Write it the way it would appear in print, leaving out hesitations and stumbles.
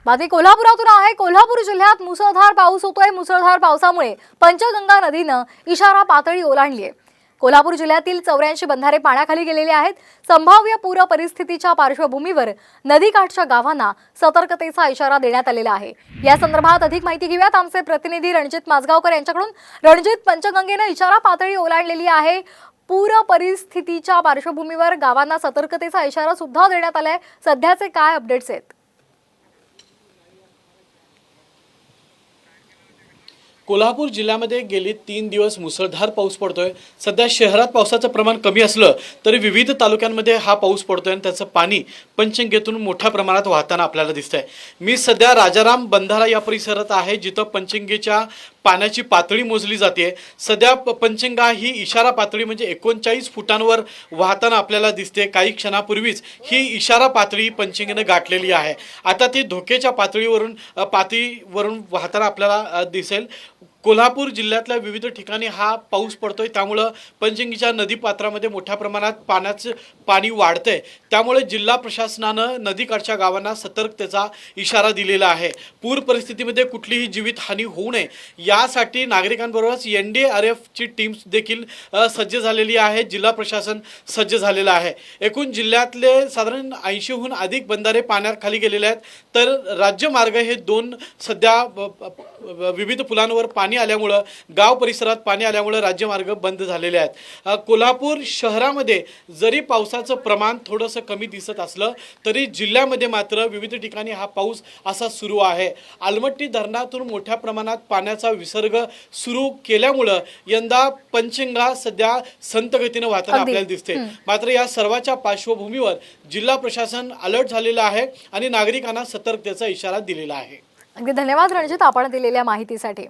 बातमी कोल्हापुरातून आहे। कोल्हापूर जिल्ह्यात मुसळधार पाऊस होतोय। मुसळधार पावसामुळे पंचगंगा नदीनं इशारा पातळी ओलांडली आहे। कोल्हापूर जिल्ह्यातील 84 बंधारे पाण्याखाली गेलेले आहेत। संभाव्य पूर परिस्थितीच्या पार्श्वभूमीवर नदीकाठच्या गावांना सतर्कतेचा इशारा देण्यात आलेला आहे। या संदर्भात अधिक माहिती घेऊयात आमचे प्रतिनिधी रणजित माजगावकर यांच्याकडून। रणजित, पंचगंगेनं इशारा पातळी ओलांडलेली आहे। पूर परिस्थितीच्या पार्श्वभूमीवर गावांना सतर्कतेचा इशारा सुद्धा देण्यात आलाय। सध्याचे काय अपडेट्स आहेत? कोल्हापूर जिल्ह्यामध्ये गेली 3 दिवस मुसळधार पाऊस पडतोय। सध्या शहरात पावसाचं प्रमाण कमी असलं तरी विविध तालुक्यांमध्ये हा पाऊस पडतोय आणि त्याचं पाणी पंचगंगेतून मोठ्या प्रमाणात वाहताना आपल्याला दिसतंय। मी सध्या राजाराम बंधारा या परिसरात आहे, जिथं पंचगंगेच्या पाण्याची पातळी मोजली जाते। सध्या पंचगंगा ही इशारा पातळी म्हणजे 39 फुटांवर वाहताना आपल्याला दिसते। काही क्षणापूर्वीच ही इशारा पातळी पंचगंगेने गाठलेली आहे। आता ती धोक्याच्या पातळीवरून वाहताना आपल्याला दिसेल। कोल्हापूर जिल्ह्यातल्या विविध ठिकाणी हा पाऊस पडतोय, त्यामुळे पंचगंगेच्या नदीपात्रामध्ये मोठ्या प्रमाणात पाणी वाढतंय। त्यामुळे जिल्हा प्रशासनानं नदीकाठच्या गावांना सतर्कतेचा इशारा दिलेला आहे। पूर परिस्थितीमध्ये कुठलीही जीवितहानी होऊ नये यासाठी नागरिकांबरोबरच NDRFची टीम देखील सज्ज झालेली आहे। जिल्हा प्रशासन सज्ज झालेलं आहे। एकूण जिल्ह्यातले साधारण 80हून अधिक बंधारे पाण्याखाली गेलेले आहेत, तर राज्यमार्ग हे 2 सध्या विविध पुलांवर पाणी आल्यामुळे, गाव परिसरात पाणी आल्यामुळे राज्यमार्ग बंद झालेले आहेत। कोल्हापूर शहरामध्ये जरी पावसाचं प्रमाण थोडंसं कमी दिसत असलं तरी जिल्ह्यामध्ये मात्र विविध ठिकाणी हा पाऊस असा सुरू आहे। आलमट्टी धरणातून मोठ्या प्रमाणात पाण्याचा विसर्ग सुरू केल्यामुळे यंदा पंचगंगा सध्या संत गतीने वाहताना आपल्याला दिसते। मात्र या सर्वाच्या पार्श्वभूमीवर जिल्हा प्रशासन अलर्ट झालेलं आहे आणि नागरिकांना सतर्कतेचा इशारा दिलेला आहे। अगदी धन्यवाद रणजित, आपण दिलेल्या माहितीसाठी।